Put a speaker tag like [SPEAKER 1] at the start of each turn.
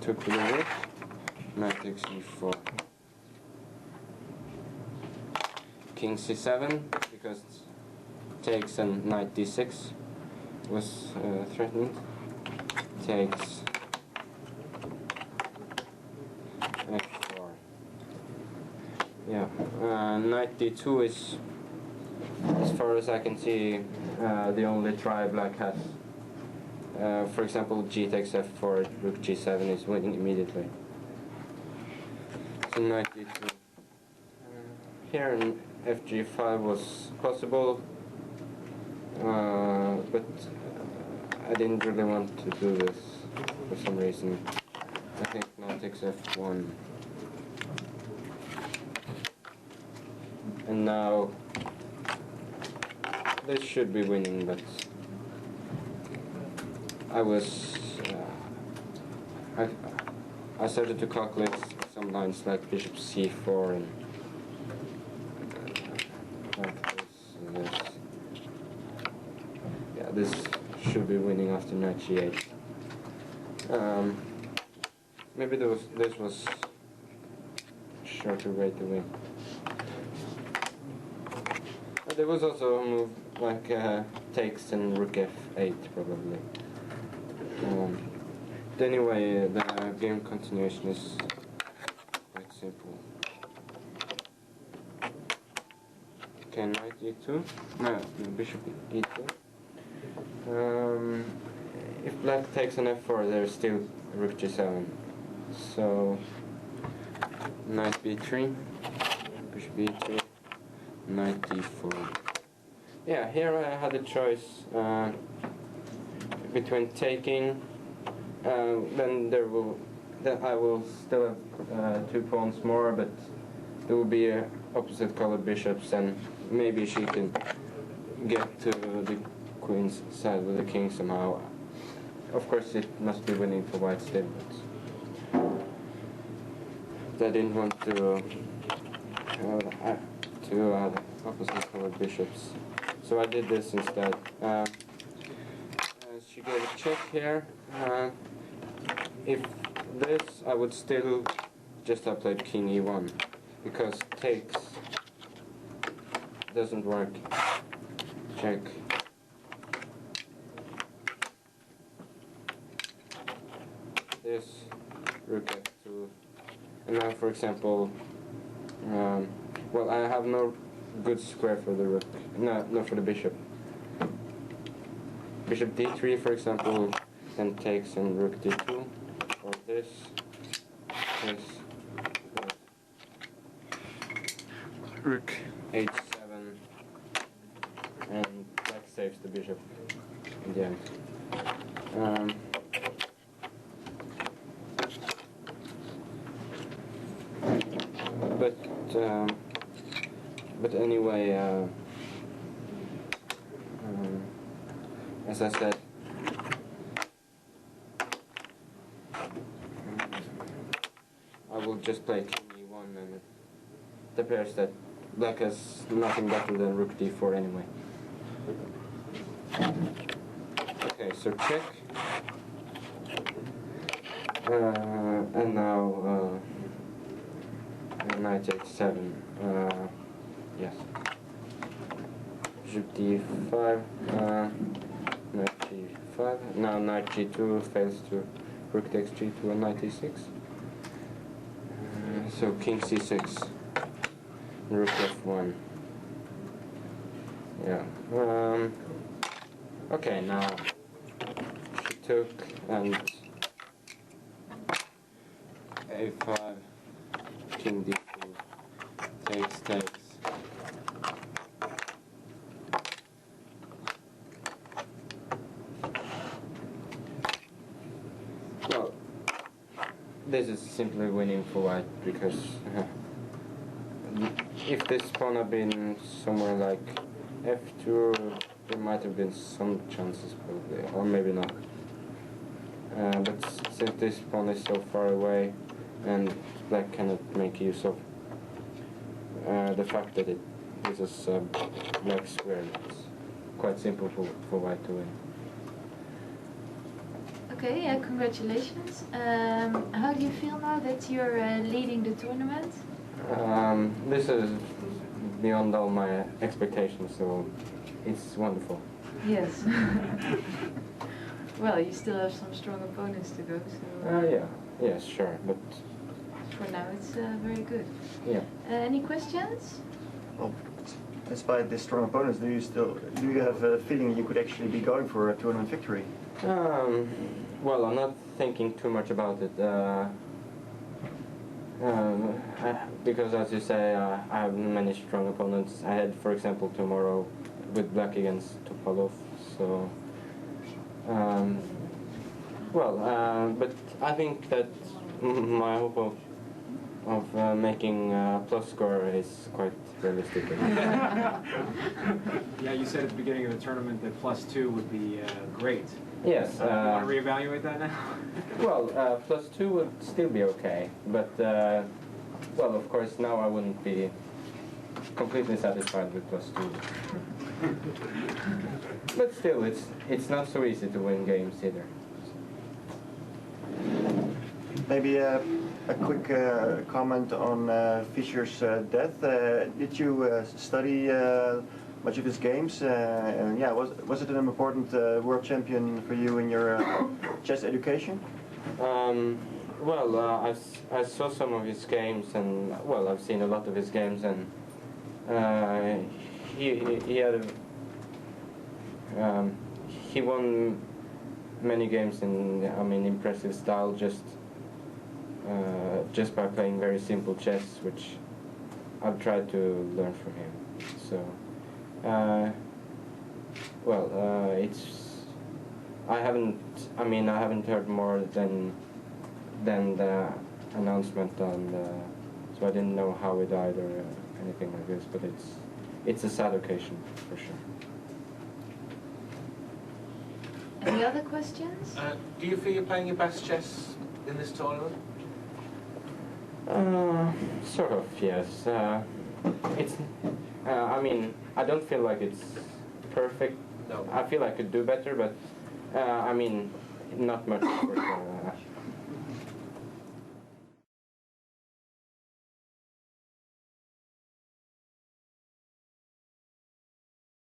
[SPEAKER 1] took with the rook. Knight takes e4. King c7 because takes and knight d6 was threatened. Takes f4. Yeah, knight d2 is, as far as I can see, the only try black has. For example, g takes f4, rook g7 is winning immediately. So knight d2. Here fg5 was possible, but I didn't really want to do this for some reason. I think knight takes f1. And now this should be winning, but I started to calculate some lines like bishop c4 and like this and this. Yeah, this should be winning after knight g8. Maybe this was a shorter way to win. But there was also a move like takes and rook f8 probably. But anyway, the game continuation is quite simple. Okay, knight e2. No, bishop e2. If black takes an f4, there's still rook g7. So knight b3, bishop b3, knight d4. Yeah, here I had a choice between taking. Then I will still have 2 pawns more, but there will be opposite colored bishops, and maybe she can get to the queen's side with the king somehow. Of course, it must be winning for white still, but I didn't want to opposite colored bishops, so I did this instead. She gave a check here. If this, I would still just have played king e1, because takes doesn't work. Check. This, rook f2, and now for example, well, I have no good square for the rook, no for the bishop. Bishop d3 for example, then takes and rook d2, or this, rook h7, and black saves the bishop in the end. But anyway, as I said, I will just play king e1, and it appears that black has nothing better than rook d4 anyway. Okay, so check. And now knight h7. Yes. Bishop d5. Knight g5. Now knight g2 fails to rook takes g2 and knight e6. So king c6. Rook f1. Yeah. Okay, now she took and a5, king d2, takes. Well, this is simply winning for white, because if this pawn had been somewhere like f2, there might have been some chances probably, or maybe not. But since this pawn is so far away, and black cannot make use of the fact that this is a black square, it's quite simple for white to win.
[SPEAKER 2] Okay. Okay, congratulations. How do you feel now that you're leading the tournament?
[SPEAKER 1] This is beyond all my expectations, so it's wonderful.
[SPEAKER 2] Yes. Well, you still have some strong opponents to go, so...
[SPEAKER 1] Yeah, yes, sure, but...
[SPEAKER 2] For now, it's very good.
[SPEAKER 1] Yeah.
[SPEAKER 2] Any questions?
[SPEAKER 3] Well, despite the strong opponents, do you have a feeling you could actually be going for a tournament victory?
[SPEAKER 1] Well, I'm not thinking too much about it. Because, as you say, I have many strong opponents. I had, for example, tomorrow with black against Topalov. So, but I think that my hope of making a plus score is quite realistic.
[SPEAKER 4] Yeah, you said at the beginning of the tournament that +2 would be great.
[SPEAKER 1] Yes.
[SPEAKER 4] You want to reevaluate that now?
[SPEAKER 1] Well, +2 would still be okay, but well, of course, now I wouldn't be completely satisfied with +2. But still, it's not so easy to win games either.
[SPEAKER 3] Maybe a quick comment on Fischer's death. Did you study much of his games? And yeah, was it an important world champion for you in your chess education?
[SPEAKER 1] Well, I saw some of his games, and well, I've seen a lot of his games, and he had he won many games in, I mean, impressive style, just by playing very simple chess, which I've tried to learn from him. So, I haven't heard more than the announcement on so I didn't know how he died or anything like this, but it's a sad occasion for sure.
[SPEAKER 2] Any other questions?
[SPEAKER 5] Do you feel you're playing your best chess in this tournament?
[SPEAKER 1] Sort of, yes. It's. I mean, I don't feel like it's perfect.
[SPEAKER 5] No.
[SPEAKER 1] I feel I could do better, but I mean, not much. For sure.